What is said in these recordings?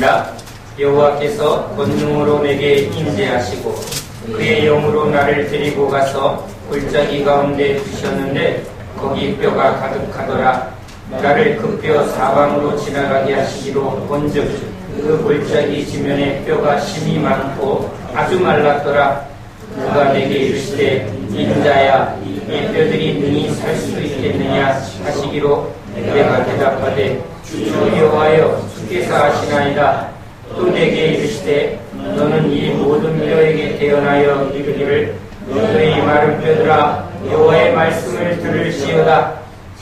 기도하나이다. 여호와께서 권능으로 내게 임재하시고 그의 영으로 나를 데리고 가서 골짜기 가운데 두셨는데 거기 뼈가 가득하더라. 나를 그 뼈 사방으로 지나가게 하시기로 본즉 그 골짜기 지면에 뼈가 심이 많고 아주 말랐더라. 그가 내게 이르시되 인자야 이 뼈들이 능히 살 수 있겠느냐 하시기로 내가 대답하되 주 여호와여 주께서 하시나이다. 또 내게 이르시되 너는 이 모든 뼈에게 태어나여 이르기를 너희 마른 뼈들아 여호와의 말씀을 들을지어다.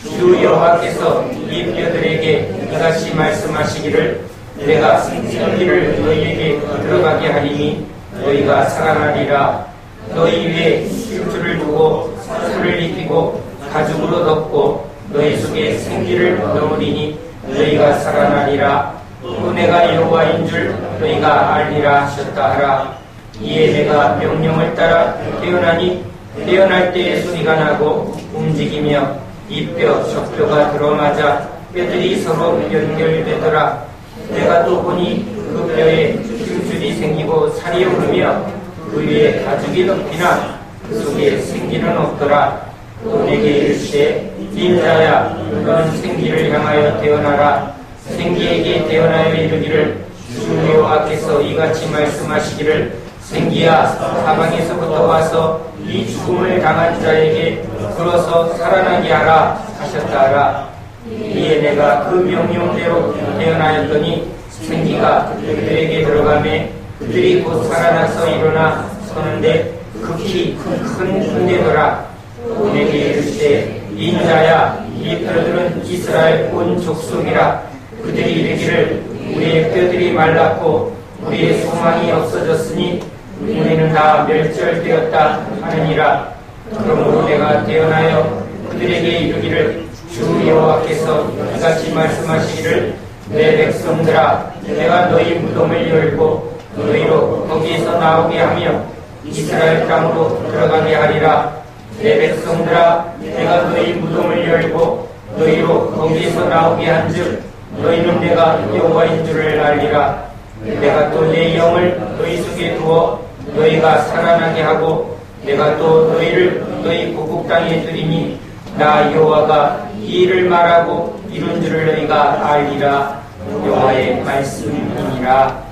주 여호와께서 이 뼈들에게 이같이 말씀하시기를 내가 생기를 너희에게 들어가게 하리니 너희가 살아나리라. 너희 위에 힘줄을 두고 살을 입히고 가죽으로 덮고 너희 속에 생기를 넣으리니 너희가 살아나리라. 또 내가 여호와인 줄 너희가 알리라 하셨다 하라. 이에 내가 명령을 따라 태어나니 태어날 때에 소리가 나고 움직이며 이 뼈 저 뼈가 들어맞아 뼈들이 서로 연결되더라. 내가 또 보니 그 뼈에 힘줄이 생기고 살이 오르며 그 위에 가죽이 덮이나 그 속에 생기는 없더라. 또 내게 이르시되 인자야 너는 생기를 향하여 태어나라. 생기에게 태어나여 이르기를 주 여호와께서 이같이 말씀하시기를 생기야 사방에서부터 와서 이 죽음을 당한 자에게 불어서 살아나게 하라 하셨다 하라. 이에 내가 그 명령대로 태어나였더니 생기가 그들에게 들어가매 그들이 곧 살아나서 일어나 서는데 극히 큰 군대더라. 또 내게 이르시되 인자야 이 뼈들은 이스라엘 온 족속이라. 그들이 이르기를 우리의 뼈들이 말랐고 우리의 소망이 없어졌으니 우리는 다 멸절되었다 하느니라. 그러므로 내가 태어나여 그들에게 이르기를 주 여호와께서 이같이 말씀하시기를 내 백성들아 내가 너희 무덤을 열고 너희로 거기에서 나오게 하며 이스라엘 땅으로 들어가게 하리라. 내 백성들아 내가 너희 무덤을 열고 너희로 거기에서 나오게 한즉 너희는 내가 여호와인 줄을 알리라. 내가 또 내 영을 너희 속에 두어 너희가 살아나게 하고 내가 또 너희를 너희 고국 땅에 들이니 나 여호와가 이 일을 말하고 이룬 줄을 너희가 알리라. 여호와의 말씀이니라.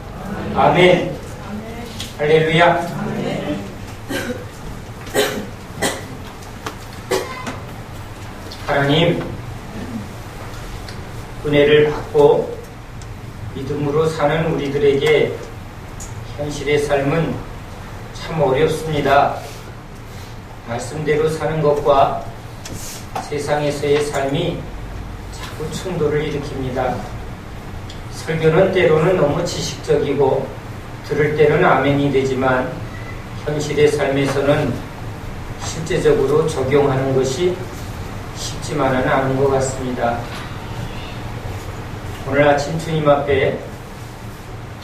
아멘. 할렐루야. 하나님, 은혜를 받고 믿음으로 사는 우리들에게 현실의 삶은 참 어렵습니다. 말씀대로 사는 것과 세상에서의 삶이 자꾸 충돌을 일으킵니다. 설교는 때로는 너무 지식적이고 들을 때는 아멘이 되지만 현실의 삶에서는 실제적으로 적용하는 것이 쉽지만은 않은 것 같습니다. 오늘 아침 주님 앞에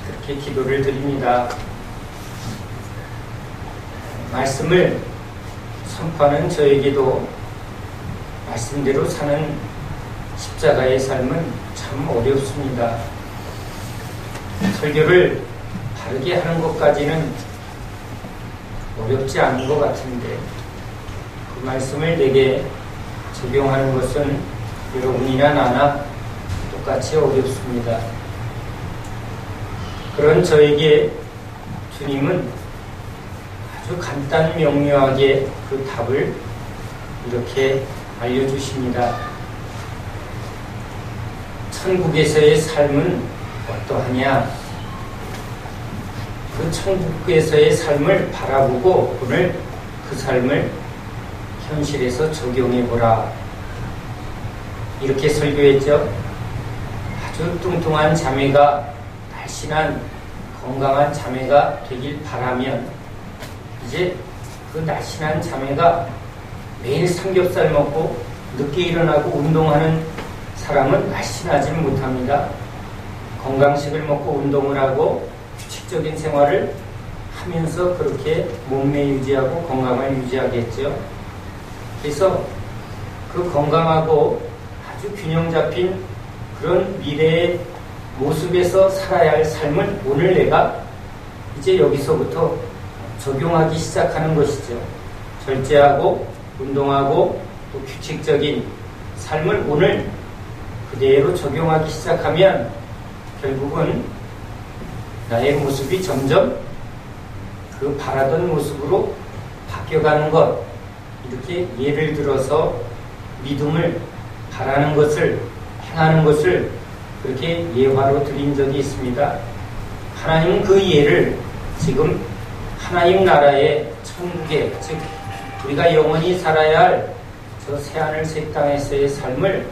그렇게 기도를 드립니다. 말씀을 선포하는 저에게도 말씀대로 사는 십자가의 삶은 참 어렵습니다. 설교를 바르게 하는 것까지는 어렵지 않은 것 같은데 그 말씀을 내게 적용하는 것은 여러분이나 나나 똑같이 어렵습니다. 그런 저에게 주님은 아주 간단 명료하게 그 답을 이렇게 알려주십니다. 천국에서의 삶은 어떠하냐? 그 천국에서의 삶을 바라보고 오늘 그 삶을 현실에서 적용해보라. 이렇게 설교했죠. 아주 뚱뚱한 자매가 날씬한 건강한 자매가 되길 바라면 이제 그 날씬한 자매가 매일 삼겹살 먹고 늦게 일어나고 운동하는 사람은 날씬하지 못합니다. 건강식을 먹고 운동을 하고 규칙적인 생활을 하면서 그렇게 몸매 유지하고 건강을 유지하겠죠. 그래서 그 건강하고 아주 균형 잡힌 그런 미래의 모습에서 살아야 할 삶을 오늘 내가 이제 여기서부터 적용하기 시작하는 것이죠. 절제하고 운동하고 또 규칙적인 삶을 오늘 그대로 적용하기 시작하면 결국은 나의 모습이 점점 그 바라던 모습으로 바뀌어가는 것, 이렇게 예를 들어서 믿음을 바라는 것을 행하는 것을 그렇게 예화로 드린 적이 있습니다. 하나님은 그 예를 지금 하나님 나라의 천국에, 즉 우리가 영원히 살아야 할 저 새하늘 새 땅에서의 삶을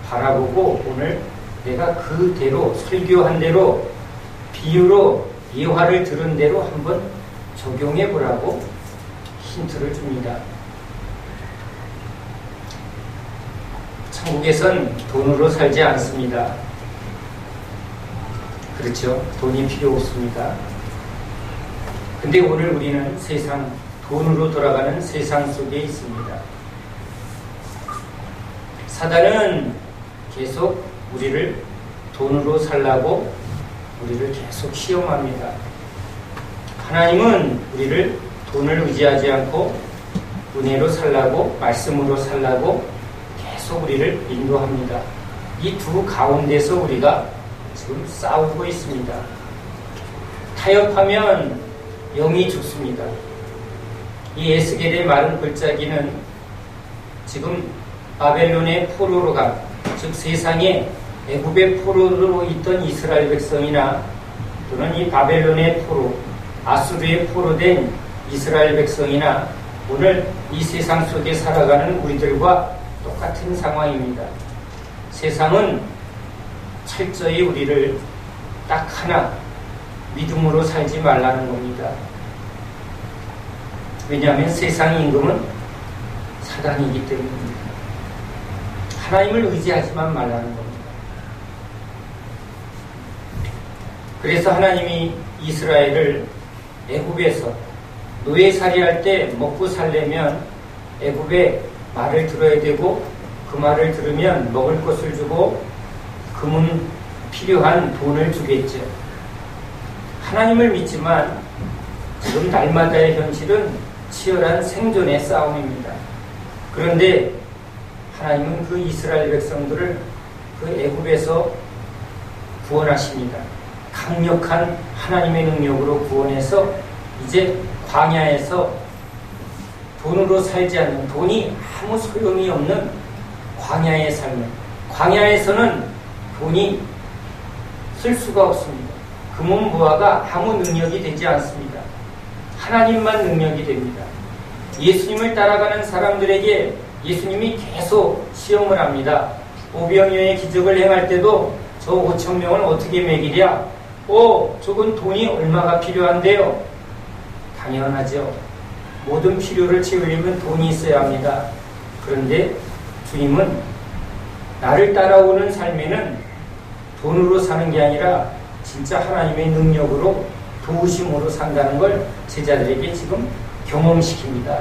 바라보고 오늘 내가 그대로 설교한 대로 비유로 예화를 들은 대로 한번 적용해 보라고 힌트를 줍니다. 천국에선 돈으로 살지 않습니다. 그렇죠? 돈이 필요 없습니다. 근데 오늘 우리는 세상, 돈으로 돌아가는 세상 속에 있습니다. 사단은 계속 우리를 돈으로 살라고 우리를 계속 시험합니다. 하나님은 우리를 돈을 의지하지 않고 은혜로 살라고, 말씀으로 살라고 계속 우리를 인도합니다. 이 두 가운데서 우리가 지금 싸우고 있습니다. 타협하면 영이 죽습니다. 이 에스겔의 마른 골짜기는 지금 바벨론의 포로로 간, 즉 세상에 애굽의 포로로 있던 이스라엘 백성이나 또는 이 바벨론의 포로, 아수르의 포로된 이스라엘 백성이나 오늘 이 세상 속에 살아가는 우리들과 똑같은 상황입니다. 세상은 철저히 우리를 딱 하나 믿음으로 살지 말라는 겁니다. 왜냐하면 세상 임금은 사단이기 때문입니다. 하나님을 의지하지만 말라는 겁니다. 그래서 하나님이 이스라엘을 애굽에서 노예살이할 때 먹고 살려면 애굽의 말을 들어야 되고 그 말을 들으면 먹을 것을 주고 금은 필요한 돈을 주겠죠. 하나님을 믿지만 지금 날마다의 현실은 치열한 생존의 싸움입니다. 그런데 하나님은 그 이스라엘 백성들을 그 애굽에서 구원하십니다. 강력한 하나님의 능력으로 구원해서 이제 광야에서 돈으로 살지 않는, 돈이 아무 소용이 없는 광야의 삶을, 광야에서는 돈이 쓸 수가 없습니다. 금은 무화가 아무 능력이 되지 않습니다. 하나님만 능력이 됩니다. 예수님을 따라가는 사람들에게 예수님이 계속 시험을 합니다. 오병이어의 기적을 행할 때도 저 5,000명을 어떻게 먹이랴? 저건 돈이 얼마가 필요한데요? 당연하죠. 모든 필요를 채우려면 돈이 있어야 합니다. 그런데 주님은 나를 따라오는 삶에는 돈으로 사는 게 아니라 진짜 하나님의 능력으로, 도우심으로 산다는 걸 제자들에게 지금 경험시킵니다.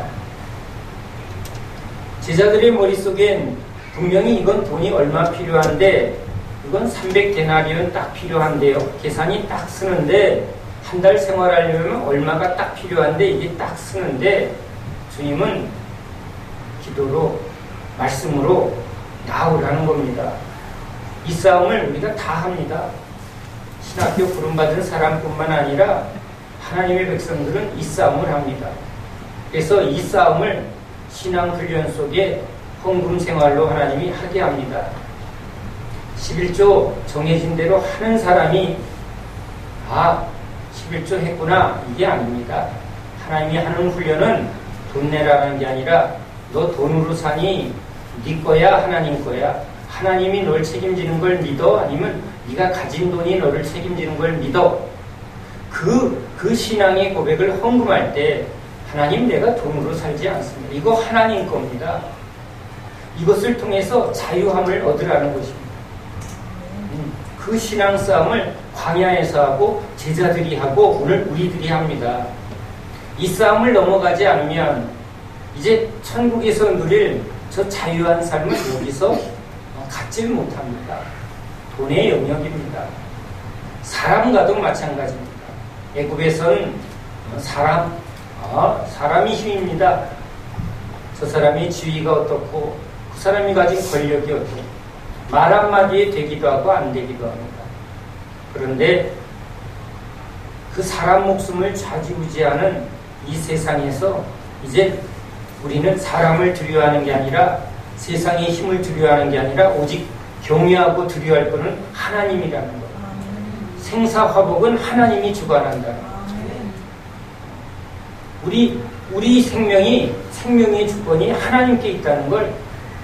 제자들의 머릿속엔 분명히 이건 돈이 얼마 필요한데, 이건 300데나리온 딱 필요한데요. 계산이 딱 쓰는데, 한 달 생활하려면 얼마가 딱 필요한데 이게 딱 쓰는데, 주님은 기도로, 말씀으로 나오라는 겁니다. 이 싸움을 우리가 다 합니다. 신학교 부름받은 사람뿐만 아니라 하나님의 백성들은 이 싸움을 합니다. 그래서 이 싸움을 신앙훈련 속에 헌금 생활로 하나님이 하게 합니다. 11조 정해진 대로 하는 사람이 11조 했구나, 이게 아닙니다. 하나님이 하는 훈련은 돈 내라는 게 아니라 너 돈으로 사니 네 거야 하나님 거야, 하나님이 널 책임지는 걸 믿어, 아니면 네가 가진 돈이 너를 책임지는 걸 믿어. 그 신앙의 고백을 헌금할 때 하나님, 내가 돈으로 살지 않습니다. 이거 하나님 겁니다. 이것을 통해서 자유함을 얻으라는 것입니다. 그 신앙 싸움을 광야에서 하고 제자들이 하고 오늘 우리들이 합니다. 이 싸움을 넘어가지 않으면 이제 천국에서 누릴 저 자유한 삶을 여기서 갖질 못합니다. 돈의 영역입니다. 사람과도 마찬가지입니다. 애굽에서는 사람이 힘입니다. 저 사람의 지위가 어떻고 그 사람이 가진 권력이 어떻고 말 한마디에 되기도 하고 안 되기도 합니다. 그런데 그 사람 목숨을 좌지우지하는 이 세상에서 이제 우리는 사람을 두려워하는 게 아니라 세상의 힘을 두려워하는 게 아니라 오직 경외하고 두려워할 분은 하나님이라는 것. 생사화복은 하나님이 주관한다는 것. 우리 생명의 주권이 하나님께 있다는 걸,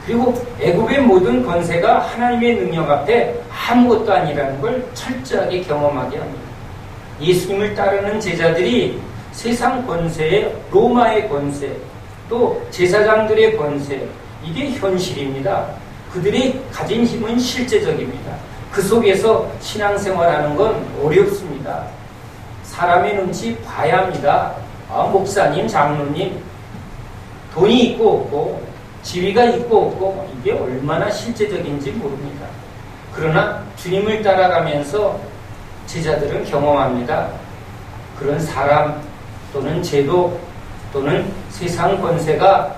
그리고 애굽의 모든 권세가 하나님의 능력 앞에 아무것도 아니라는 걸 철저하게 경험하게 합니다. 예수님을 따르는 제자들이 세상 권세의 로마의 권세, 또 제사장들의 권세, 이게 현실입니다. 그들이 가진 힘은 실제적입니다. 그 속에서 신앙생활하는 건 어렵습니다. 사람의 눈치 봐야 합니다. 목사님, 장로님, 돈이 있고 없고 지위가 있고 없고 이게 얼마나 실제적인지 모릅니다. 그러나 주님을 따라가면서 제자들은 경험합니다. 그런 사람 또는 제도 또는 세상 권세가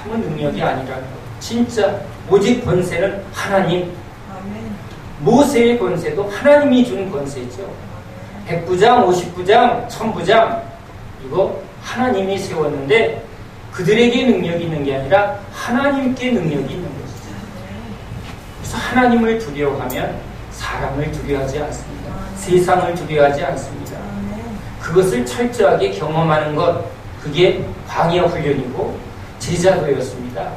아무 능력이 아니라는 것. 진짜 오직 권세는 하나님. 모세의 권세도 하나님이 준 권세죠. 100부장, 50부장, 1000부장 이거 하나님이 세웠는데 그들에게 능력이 있는 게 아니라 하나님께 능력이 있는 것이죠. 그래서 하나님을 두려워하면 사람을 두려워하지 않습니다. 세상을 두려워하지 않습니다. 그것을 철저하게 경험하는 것, 그게 광야 훈련이고 제자도였습니다.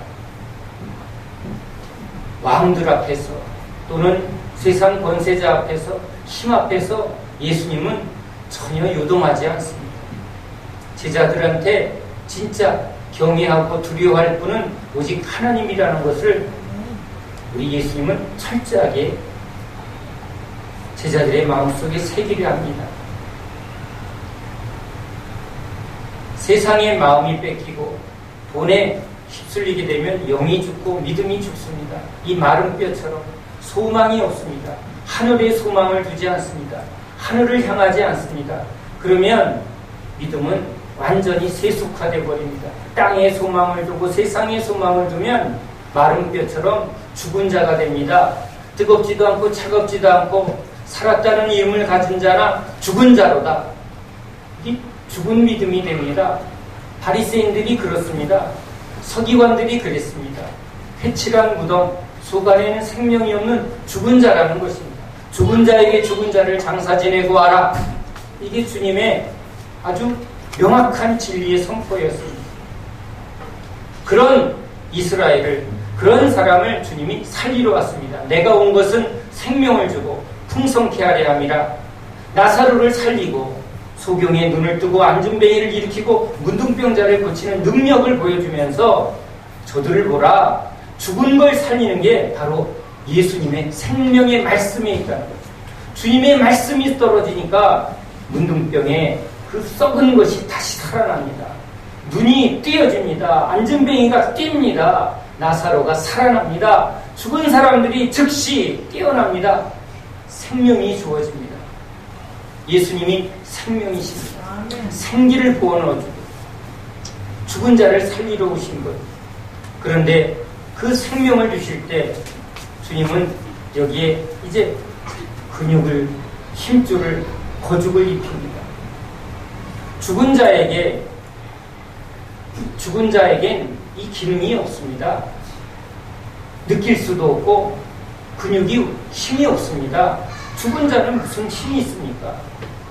왕들 앞에서 또는 세상 권세자 앞에서 힘 앞에서 예수님은 전혀 요동하지 않습니다. 제자들한테 진짜 경외하고 두려워할 분은 오직 하나님이라는 것을 우리 예수님은 철저하게 제자들의 마음속에 새기려 합니다. 세상의 마음이 뺏기고 돈에 휩쓸리게 되면 영이 죽고 믿음이 죽습니다. 이 마른 뼈처럼 소망이 없습니다. 하늘에 소망을 두지 않습니다. 하늘을 향하지 않습니다. 그러면 믿음은 완전히 세속화되어 버립니다. 땅에 소망을 두고 세상에 소망을 두면 마른 뼈처럼 죽은 자가 됩니다. 뜨겁지도 않고 차갑지도 않고 살았다는 이름을 가진 자나 죽은 자로다. 이 죽은 믿음이 됩니다. 바리새인들이 그렇습니다. 서기관들이 그랬습니다. 회칠한 무덤, 속 안에는 생명이 없는 죽은 자라는 것입니다. 죽은 자에게 죽은 자를 장사 지내고 하라. 이게 주님의 아주 명확한 진리의 선포였습니다. 그런 이스라엘을, 그런 사람을 주님이 살리러 왔습니다. 내가 온 것은 생명을 주고 풍성케 하려 함이라. 나사로를 살리고 소경의 눈을 뜨고 안진뱅이를 일으키고 문둥병자를 고치는 능력을 보여주면서 저들을 보라, 죽은 걸 살리는 게 바로 예수님의 생명의 말씀에 있다는 거죠. 주님의 말씀이 떨어지니까 문둥병에 그 썩은 것이 다시 살아납니다. 눈이 띄어집니다. 안진뱅이가 뜁니다. 나사로가 살아납니다. 죽은 사람들이 즉시 깨어납니다. 생명이 주어집니다. 예수님이 생명이십니다. 생기를 부어넣어주고 죽은 자를 살리러 오신 것. 그런데 그 생명을 주실 때 주님은 여기에 이제 근육을, 힘줄을, 거죽을 입힙니다. 죽은 자에겐 이 기능이 없습니다. 느낄 수도 없고 근육이 힘이 없습니다. 죽은 자는 무슨 힘이 있습니까?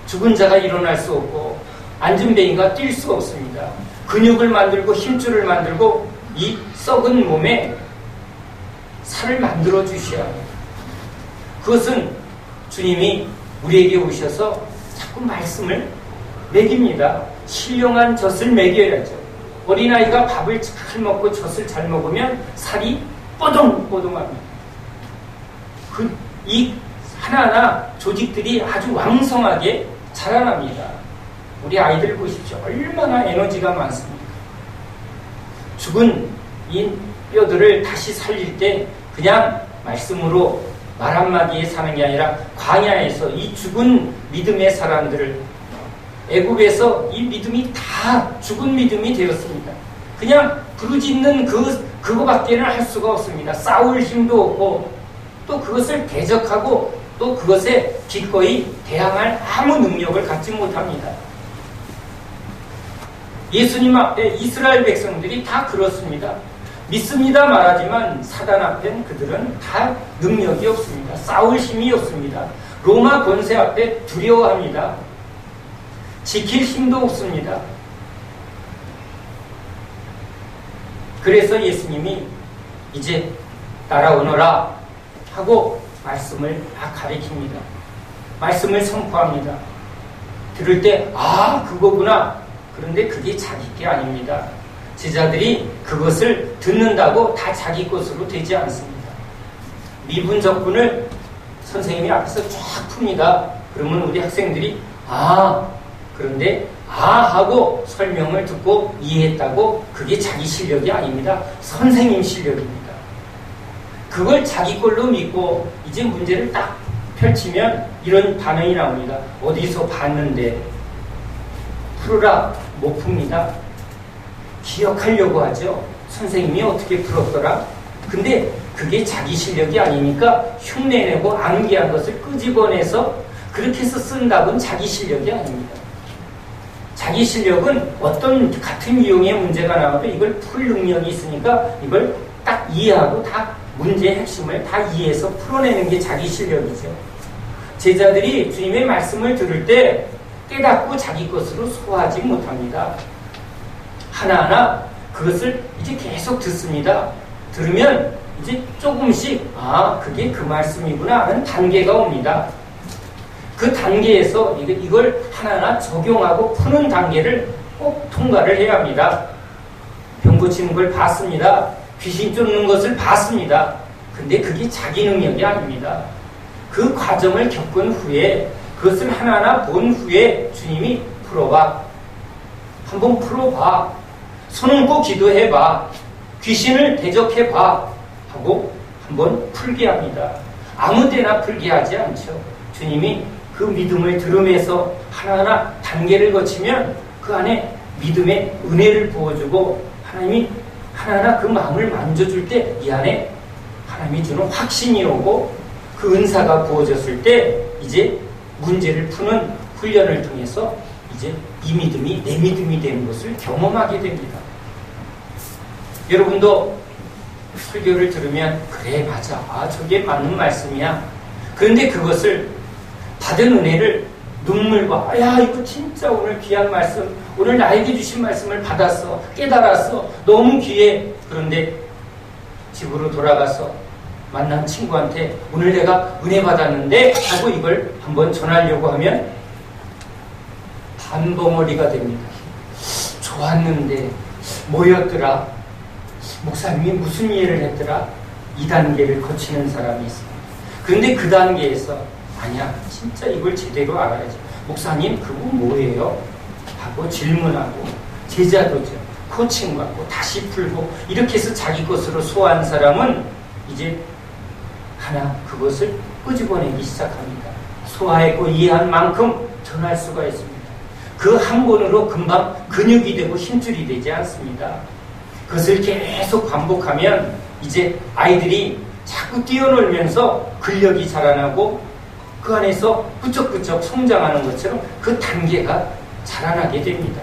죽은 자가 일어날 수 없고 안진뱅이가 뛸 수 없습니다. 근육을 만들고 힘줄을 만들고 이 썩은 몸에 살을 만들어 주셔야 합니다. 그것은 주님이 우리에게 오셔서 자꾸 말씀을 먹입니다. 신령한 젖을 먹여야죠. 어린아이가 밥을 잘 먹고 젖을 잘 먹으면 살이 뽀동뽀동합니다. 이 하나하나 조직들이 아주 왕성하게 자라납니다. 우리 아이들 보십시오. 얼마나 에너지가 많습니까? 죽은 이 뼈들을 다시 살릴 때 그냥 말씀으로 말 한마디에 사는 게 아니라 광야에서 이 죽은 믿음의 사람들을 애굽에서 이 믿음이 다 죽은 믿음이 되었습니다. 그냥 부르짖는 그거밖에는 할 수가 없습니다. 싸울 힘도 없고 또 그것을 대적하고 또 그것에 기꺼이 대항할 아무 능력을 갖지 못합니다. 예수님 앞에 이스라엘 백성들이 다 그렇습니다. 믿습니다 말하지만 사단 앞엔 그들은 다 능력이 없습니다. 싸울 힘이 없습니다. 로마 권세 앞에 두려워합니다. 지킬 힘도 없습니다. 그래서 예수님이 이제 따라오너라 하고 말씀을 막 가리킵니다. 말씀을 선포합니다. 들을 때 그거구나. 그런데 그게 자기 게 아닙니다. 제자들이 그것을 듣는다고 다 자기 것으로 되지 않습니다. 미분적분을 선생님이 앞에서 쫙 풉니다. 그러면 우리 학생들이 그런데 하고 설명을 듣고 이해했다고 그게 자기 실력이 아닙니다. 선생님 실력입니다. 그걸 자기 걸로 믿고 이제 문제를 딱 펼치면 이런 반응이 나옵니다. 어디서 봤는데 풀어라. 못 풉니다. 기억하려고 하죠. 선생님이 어떻게 풀었더라. 근데 그게 자기 실력이 아니니까 흉내내고 암기한 것을 끄집어내서 그렇게 해서 쓴 답은 자기 실력이 아닙니다. 자기 실력은 어떤 같은 유형의 문제가 나와도 이걸 풀 능력이 있으니까 이걸 딱 이해하고 다 문제의 핵심을 다 이해해서 풀어내는 게 자기 실력이죠. 제자들이 주님의 말씀을 들을 때 깨닫고 자기 것으로 소화하지 못합니다. 하나하나 그것을 이제 계속 듣습니다. 들으면 이제 조금씩 그게 그 말씀이구나 하는 단계가 옵니다. 그 단계에서 이걸 하나하나 적용하고 푸는 단계를 꼭 통과를 해야 합니다. 병 고치는 걸 봤습니다. 귀신 쫓는 것을 봤습니다. 근데 그게 자기 능력이 아닙니다. 그 과정을 겪은 후에 그것을 하나하나 본 후에 주님이 풀어봐. 한번 풀어봐. 손을 꼭 기도해봐. 귀신을 대적해봐. 하고 한번 풀게 합니다. 아무데나 풀게 하지 않죠. 주님이 그 믿음을 들으면서 하나하나 단계를 거치면 그 안에 믿음의 은혜를 부어주고 하나님이 하나하나 그 마음을 만져줄 때 이 안에 하나님이 주는 확신이 오고 그 은사가 부어졌을 때 이제 문제를 푸는 훈련을 통해서 이제 이 믿음이 내 믿음이 되는 것을 경험하게 됩니다. 여러분도 설교를 들으면 그래 맞아. 저게 맞는 말씀이야. 그런데 그것을 받은 은혜를 눈물과 이거 진짜 오늘 귀한 말씀 오늘 나에게 주신 말씀을 받았어. 깨달았어. 너무 귀해. 그런데 집으로 돌아가서 만난 친구한테 오늘 내가 은혜 받았는데 하고 이걸 한번 전하려고 하면 반벙어리가 됩니다. 좋았는데 뭐였더라? 목사님이 무슨 이해를 했더라? 이 단계를 거치는 사람이 있습니다. 그런데 그 단계에서 아니야 진짜 이걸 제대로 알아야지. 목사님 그거 뭐예요? 하고 질문하고 제자도죠. 코칭받고 다시 풀고 이렇게 해서 자기 것으로 소화한 사람은 이제 하나 그것을 끄집어내기 시작합니다. 소화했고 이해한 만큼 전할 수가 있습니다. 그 한 번으로 금방 근육이 되고 힘줄이 되지 않습니다. 그것을 계속 반복하면 이제 아이들이 자꾸 뛰어놀면서 근력이 자라나고 그 안에서 꾸쩍꾸쩍 성장하는 것처럼 그 단계가 자라나게 됩니다.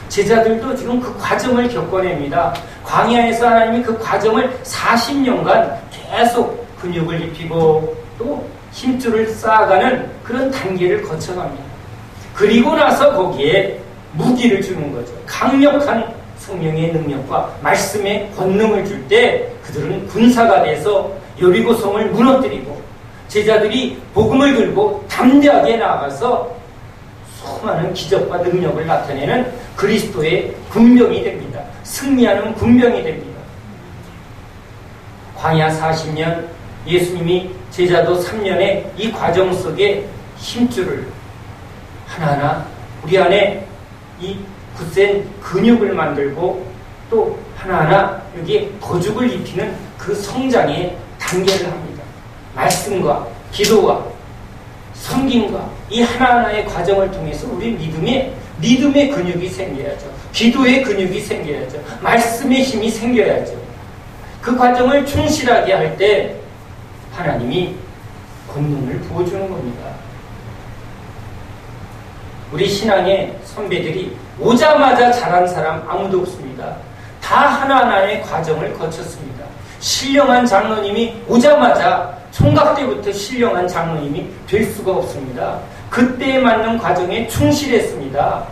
제자들도 지금 그 과정을 겪어냅니다. 광야에서 하나님이 그 과정을 40년간 계속 근육을 입히고 또 힘줄을 쌓아가는 그런 단계를 거쳐갑니다. 그리고 나서 거기에 무기를 주는 거죠. 강력한 성령의 능력과 말씀의 권능을 줄 때 그들은 군사가 돼서 여리고성을 무너뜨리고 제자들이 복음을 들고 담대하게 나아가서 수많은 기적과 능력을 나타내는 그리스도의 군병이 됩니다. 승리하는 군병이 됩니다. 광야 40년 예수님이 제자도 3년의 이 과정 속에 힘줄을 하나하나 우리 안에 이 굳센 근육을 만들고 또 하나하나 여기에 거죽을 입히는 그 성장의 단계를 합니다. 말씀과 기도와 섬김과 이 하나하나의 과정을 통해서 우리 믿음의 근육이 생겨야죠. 기도의 근육이 생겨야죠. 말씀의 힘이 생겨야죠. 그 과정을 충실하게 할 때 하나님이 권능을 부어주는 겁니다. 우리 신앙의 선배들이 오자마자 잘한 사람 아무도 없습니다. 다 하나하나의 과정을 거쳤습니다. 신령한 장로님이 오자마자 총각 때부터 신령한 장로님이 될 수가 없습니다. 그때에 맞는 과정에 충실했습니다.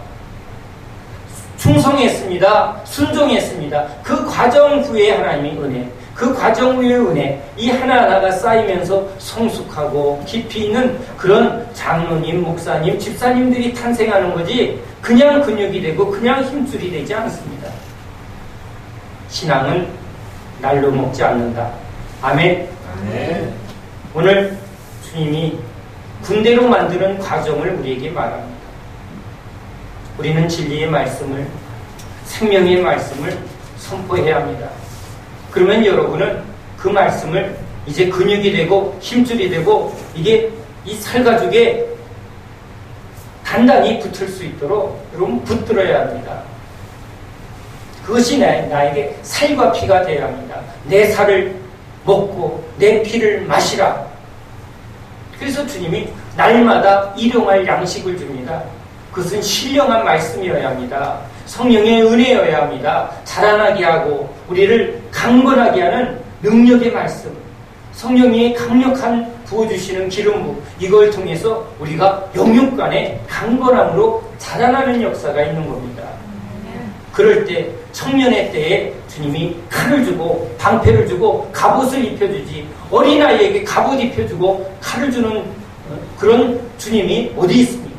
충성했습니다. 순종했습니다. 그 과정 후에 하나님의 은혜, 그 과정 후의 은혜, 이 하나하나가 쌓이면서 성숙하고 깊이 있는 그런 장로님, 목사님, 집사님들이 탄생하는 거지 그냥 근육이 되고 그냥 힘줄이 되지 않습니다. 신앙은 날로 먹지 않는다. 아멘. 아멘. 오늘 주님이 군대로 만드는 과정을 우리에게 말합니다. 우리는 진리의 말씀을, 생명의 말씀을 선포해야 합니다. 그러면 여러분은 그 말씀을 이제 근육이 되고 힘줄이 되고 이게 이 살가죽에 단단히 붙을 수 있도록 여러분 붙들어야 합니다. 그것이 나에게 살과 피가 되어야 합니다. 내 살을 먹고 내 피를 마시라. 그래서 주님이 날마다 일용할 양식을 줍니다. 그것은 신령한 말씀이어야 합니다. 성령의 은혜여야 합니다. 자라나게 하고 우리를 강건하게 하는 능력의 말씀, 성령이 강력한 부어주시는 기름부, 이걸 통해서 우리가 영육간의 강건함으로 자라나는 역사가 있는 겁니다. 그럴 때 청년의 때에 주님이 칼을 주고 방패를 주고 갑옷을 입혀주지, 어린아이에게 갑옷 입혀주고 칼을 주는 그런 주님이 어디 있습니까?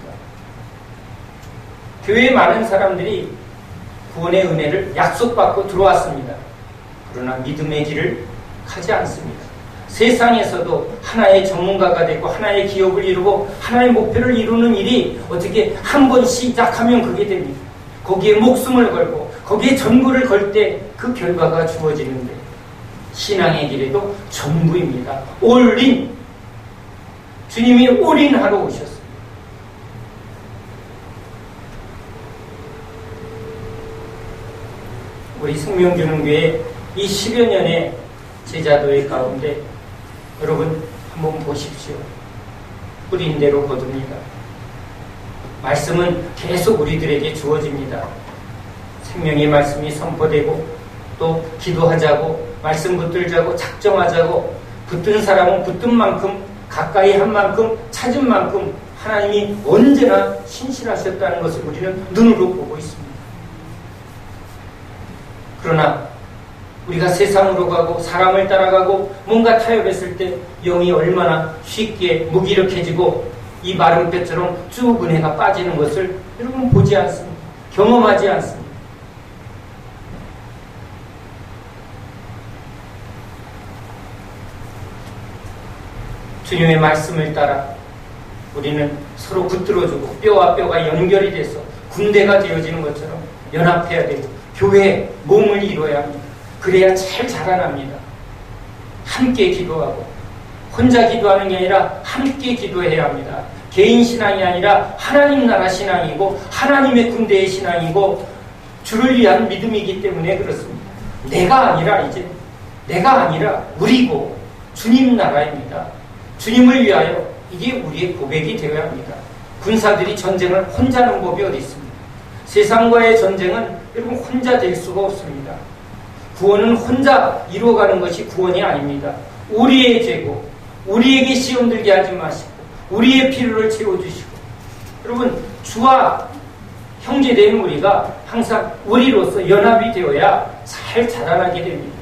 교회에 많은 사람들이 구원의 은혜를 약속받고 들어왔습니다. 그러나 믿음의 길을 가지 않습니다. 세상에서도 하나의 전문가가 되고 하나의 기업을 이루고 하나의 목표를 이루는 일이 어떻게 한 번 시작하면 그게 됩니다. 거기에 목숨을 걸고 거기에 전부를 걸 때 그 결과가 주어지는데, 신앙의 길에도 전부입니다. 올인. 주님이 올인하러 오셨습니다. 우리 생명주는교회 이 10여 년의 제자도의 가운데 여러분 한번 보십시오. 뿌린 대로 거둡니다. 말씀은 계속 우리들에게 주어집니다. 생명의 말씀이 선포되고 또 기도하자고 말씀 붙들자고 작정하자고 붙든 사람은 붙든 만큼 가까이 한 만큼 찾은 만큼 하나님이 언제나 신실하셨다는 것을 우리는 눈으로 보고 있습니다. 그러나 우리가 세상으로 가고 사람을 따라가고 뭔가 타협했을 때 영이 얼마나 쉽게 무기력해지고 이 마른 뼈처럼 쭉 은혜가 빠지는 것을 여러분 보지 않습니다. 경험하지 않습니다. 주님의 말씀을 따라 우리는 서로 붙들어주고 뼈와 뼈가 연결이 돼서 군대가 되어지는 것처럼 연합해야 되고 교회에 몸을 이루어야 합니다. 그래야 잘 자라납니다. 함께 기도하고 혼자 기도하는 게 아니라 함께 기도해야 합니다. 개인 신앙이 아니라 하나님 나라 신앙이고 하나님의 군대의 신앙이고 주를 위한 믿음이기 때문에 그렇습니다. 내가 아니라 우리고 주님 나라입니다. 주님을 위하여 이게 우리의 고백이 되어야 합니다. 군사들이 전쟁을 혼자 하는 법이 어디 있습니까? 세상과의 전쟁은 여러분 혼자 될 수가 없습니다. 구원은 혼자 이루어가는 것이 구원이 아닙니다. 우리의 죄고 우리에게 시험 들게 하지 마시고 우리의 필요를 채워주시고, 여러분 주와 형제된 우리가 항상 우리로서 연합이 되어야 잘 자라나게 됩니다.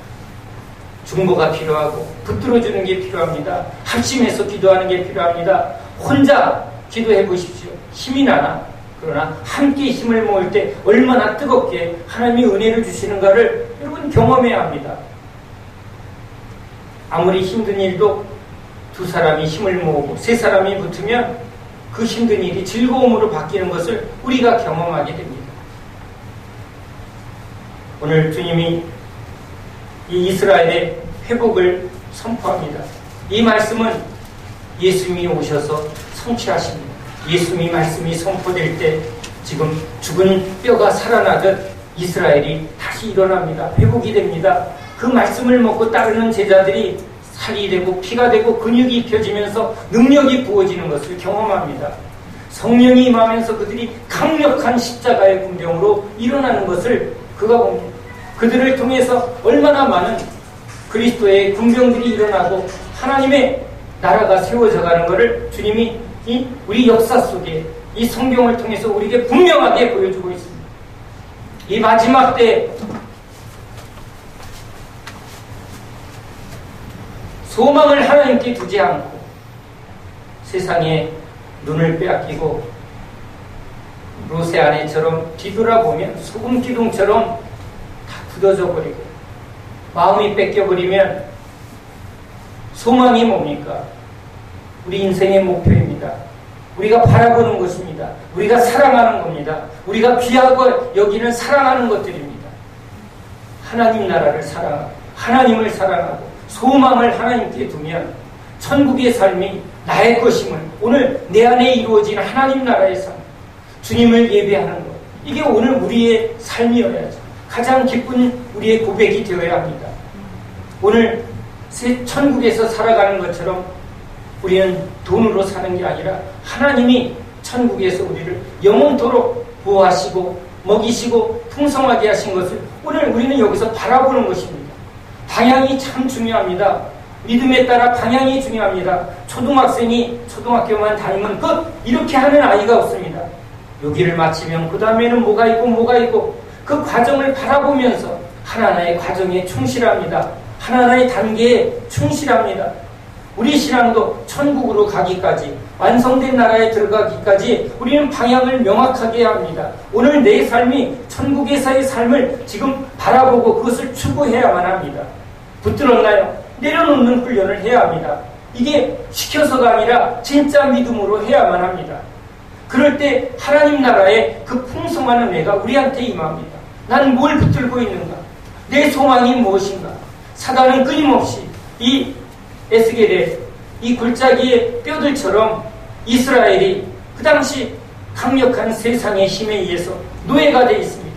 중보가 필요하고 붙들어주는 게 필요합니다. 합심해서 기도하는 게 필요합니다. 혼자 기도해 보십시오. 힘이 나나? 그러나 함께 힘을 모을 때 얼마나 뜨겁게 하나님이 은혜를 주시는가를 여러분 경험해야 합니다. 아무리 힘든 일도 두 사람이 힘을 모으고 세 사람이 붙으면 그 힘든 일이 즐거움으로 바뀌는 것을 우리가 경험하게 됩니다. 오늘 주님이 이 이스라엘의 회복을 선포합니다. 이 말씀은 예수님이 오셔서 성취하십니다. 예수님이 말씀이 선포될 때 지금 죽은 뼈가 살아나듯 이스라엘이 다시 일어납니다. 회복이 됩니다. 그 말씀을 먹고 따르는 제자들이 살이 되고 피가 되고 근육이 입혀지면서 능력이 부어지는 것을 경험합니다. 성령이 임하면서 그들이 강력한 십자가의 군병으로 일어나는 것을 그가 봅니다. 그들을 통해서 얼마나 많은 그리스도의 군병들이 일어나고 하나님의 나라가 세워져 가는 것을 주님이 우리 역사 속에 이 성경을 통해서 우리에게 분명하게 보여주고 있습니다. 이 마지막 때 소망을 하나님께 두지 않고 세상에 눈을 빼앗기고 로세 아내처럼 뒤돌아보면 소금 기둥처럼 다 굳어져 버리고 마음이 뺏겨버리면 소망이 뭡니까? 우리 인생의 목표입니다. 우리가 바라보는 것입니다. 우리가 사랑하는 겁니다. 우리가 귀하고 여기는 사랑하는 것들입니다. 하나님 나라를 사랑하고 하나님을 사랑하고 소망을 하나님께 두면 천국의 삶이 나의 것임을 오늘 내 안에 이루어진 하나님 나라의 삶, 주님을 예배하는 것, 이게 오늘 우리의 삶이어야죠. 가장 기쁜 우리의 고백이 되어야 합니다. 오늘 천국에서 살아가는 것처럼 우리는 돈으로 사는 게 아니라 하나님이 천국에서 우리를 영원토록 보호하시고 먹이시고 풍성하게 하신 것을 오늘 우리는 여기서 바라보는 것입니다. 방향이 참 중요합니다. 믿음에 따라 방향이 중요합니다. 초등학생이 초등학교만 다니면 끝! 이렇게 하는 아이가 없습니다. 여기를 마치면 그 다음에는 뭐가 있고 그 과정을 바라보면서 하나하나의 과정에 충실합니다. 하나하나의 단계에 충실합니다. 우리 신앙도 천국으로 가기까지 완성된 나라에 들어가기까지 우리는 방향을 명확하게 해야 합니다. 오늘 내 삶이 천국에서의 삶을 지금 바라보고 그것을 추구해야만 합니다. 붙들었나요? 내려놓는 훈련을 해야 합니다. 이게 시켜서가 아니라 진짜 믿음으로 해야만 합니다. 그럴 때 하나님 나라의 그 풍성한 은혜가 우리한테 임합니다. 나는 뭘 붙들고 있는가? 내 소망이 무엇인가? 사단은 끊임없이 이 에스겔의 이 골짜기의 뼈들처럼 이스라엘이 그 당시 강력한 세상의 힘에 의해서 노예가 되어 있습니다.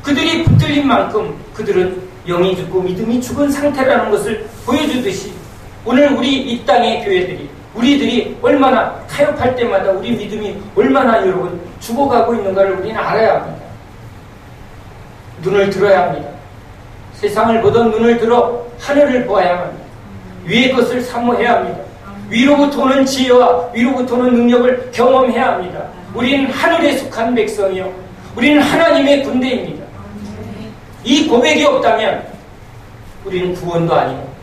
그들이 붙들린 만큼 그들은 영이 죽고 믿음이 죽은 상태라는 것을 보여주듯이 오늘 우리 이 땅의 교회들이 우리들이 얼마나 타협할 때마다 우리 믿음이 얼마나 여러분 죽어가고 있는가를 우리는 알아야 합니다. 눈을 들어야 합니다. 세상을 보던 눈을 들어 하늘을 보아야 합니다. 위의 것을 사모해야 합니다. 위로부터 오는 지혜와 위로부터 오는 능력을 경험해야 합니다. 우리는 하늘에 속한 백성이요, 우리는 하나님의 군대입니다. 이 고백이 없다면 우리는 구원도 아니고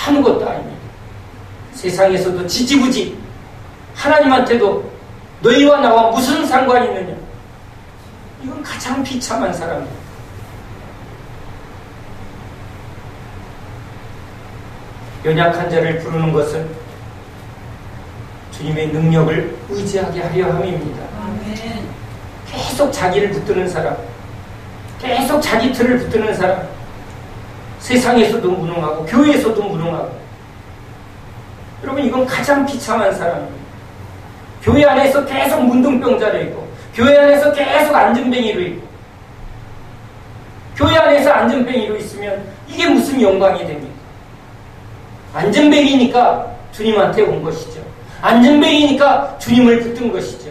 아무것도 아닙니다. 세상에서도 지지부지 하나님한테도 너희와 나와 무슨 상관이 있느냐, 이건 가장 비참한 사람입니다. 연약한 자를 부르는 것은 주님의 능력을 의지하게 하려 함입니다. 계속 자기를 붙드는 사람, 계속 자기 틀을 붙드는 사람, 세상에서도 무능하고 교회에서도 무능하고, 여러분 이건 가장 비참한 사람입니다. 교회 안에서 계속 문둥병자로 있고, 교회 안에서 계속 안전뱅이로 있고, 교회 안에서 안전뱅이로 있으면 이게 무슨 영광이 됩니까? 안전뱅이니까 주님한테 온 것이죠. 안전뱅이니까 주님을 붙든 것이죠.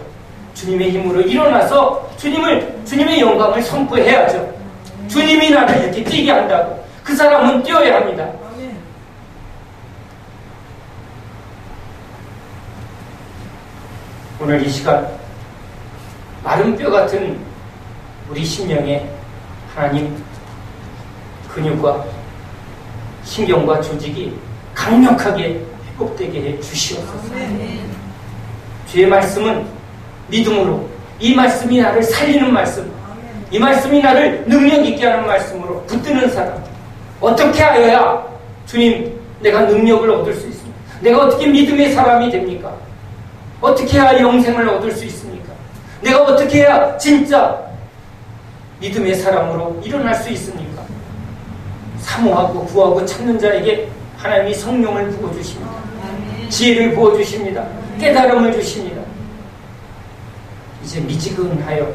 주님의 힘으로 일어나서 주님의 영광을 선포해야죠. 주님이 나를 이렇게 뛰게 한다고 그 사람은 뛰어야 합니다. 오늘 이 시간 마른 뼈 같은 우리 심령에 하나님 근육과 신경과 조직이 강력하게 회복되게 해 주시옵소서. 주의 말씀은 믿음으로, 이 말씀이 나를 살리는 말씀, 이 말씀이 나를 능력 있게 하는 말씀으로 붙드는 사람, 어떻게 하여야 주님 내가 능력을 얻을 수 있습니까? 내가 어떻게 믿음의 사람이 됩니까? 어떻게 해야 영생을 얻을 수 있습니까? 내가 어떻게 해야 진짜 믿음의 사람으로 일어날 수 있습니까? 사모하고 구하고 찾는 자에게 하나님이 성령을 부어주십니다. 지혜를 부어주십니다. 깨달음을 주십니다. 이제 미지근하여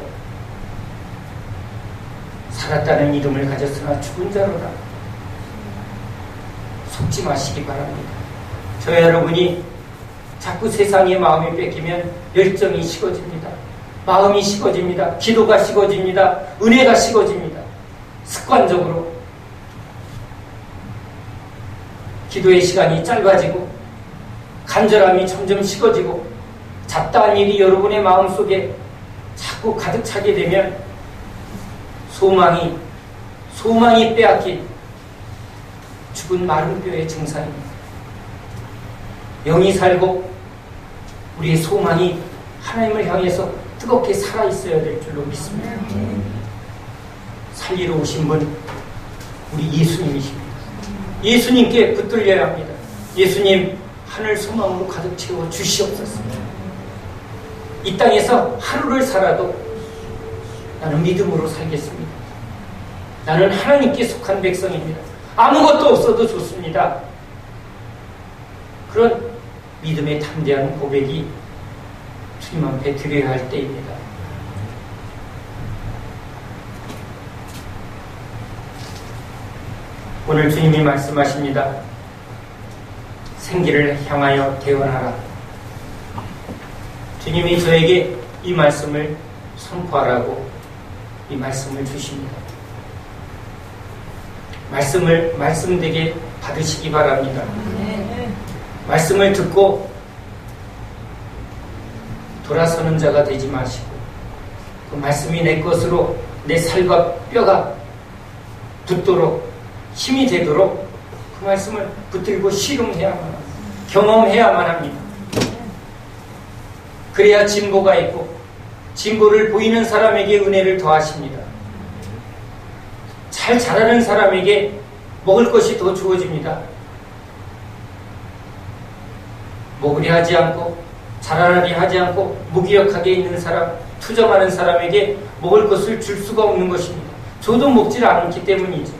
살았다는 이름을 가졌으나 죽은 자로다. 속지 마시기 바랍니다. 저와 여러분이 자꾸 세상의 마음이 뺏기면 열정이 식어집니다. 마음이 식어집니다. 기도가 식어집니다. 은혜가 식어집니다. 습관적으로 기도의 시간이 짧아지고 간절함이 점점 식어지고 잡다한 일이 여러분의 마음속에 자꾸 가득 차게 되면 소망이 빼앗긴 죽은 마른 뼈의 증상입니다. 영이 살고 우리의 소망이 하나님을 향해서 뜨겁게 살아있어야 될 줄로 믿습니다. 살리러 오신 분 우리 예수님이십니다. 예수님께 붙들려야 합니다. 예수님 하늘 소망으로 가득 채워 주시옵소서. 이 땅에서 하루를 살아도 나는 믿음으로 살겠습니다. 나는 하나님께 속한 백성입니다. 아무것도 없어도 좋습니다. 그런 믿음의 담대한 고백이 주님 앞에 드려야 할 때입니다. 오늘 주님이 말씀하십니다. 생기를 향하여 대언하라. 주님이 저에게 이 말씀을 선포하라고 이 말씀을 주십니다. 말씀되게 받으시기 바랍니다. 말씀을 듣고 돌아서는 자가 되지 마시고 그 말씀이 내 것으로 내 살과 뼈가 붙도록 힘이 되도록 그 말씀을 붙들고 실험해야만 합니다. 경험해야만 합니다. 그래야 진보가 있고 진보를 보이는 사람에게 은혜를 더하십니다. 잘 자라는 사람에게 먹을 것이 더 주어집니다. 먹으려 하지 않고 자라나게 하지 않고 무기력하게 있는 사람, 투정하는 사람에게 먹을 것을 줄 수가 없는 것입니다. 저도 먹질 않기 때문이죠.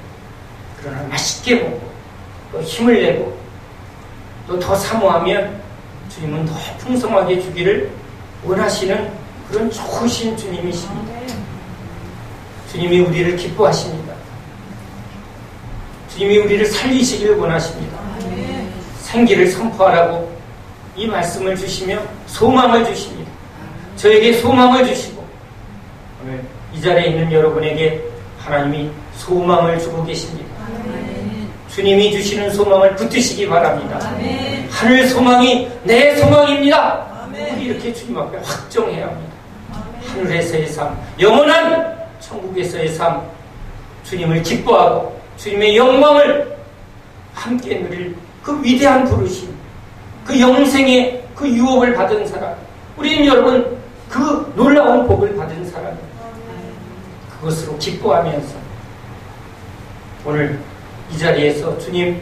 그러나 맛있게 먹고 또 힘을 내고 또 더 사모하면 주님은 더 풍성하게 주기를 원하시는 그런 좋으신 주님이십니다. 주님이 우리를 기뻐하십니다. 주님이 우리를 살리시기를 원하십니다. 생기를 선포하라고 이 말씀을 주시며 소망을 주십니다. 저에게 소망을 주시고 오늘 이 자리에 있는 여러분에게 하나님이 소망을 주고 계십니다. 주님이 주시는 소망을 붙드시기 바랍니다. 하늘 소망이 내 소망입니다. 우리 이렇게 주님 앞에 확정해야 합니다. 하늘에서의 삶, 영원한 천국에서의 삶, 주님을 기뻐하고 주님의 영광을 함께 누릴 그 위대한 부르심, 그 영생의 그 유업을 받은 사람, 우리는 여러분 그 놀라운 복을 받은 사람입니다. 그것으로 기뻐하면서 오늘 이 자리에서 주님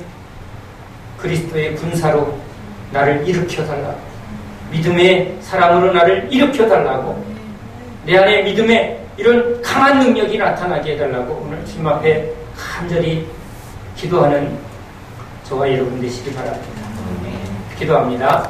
그리스도의 군사로 나를 일으켜달라고, 믿음의 사람으로 나를 일으켜달라고, 내 안에 믿음의 이런 강한 능력이 나타나게 해달라고 오늘 주님 앞에 간절히 기도하는 저와 여러분 되시기 바랍니다. 기도합니다.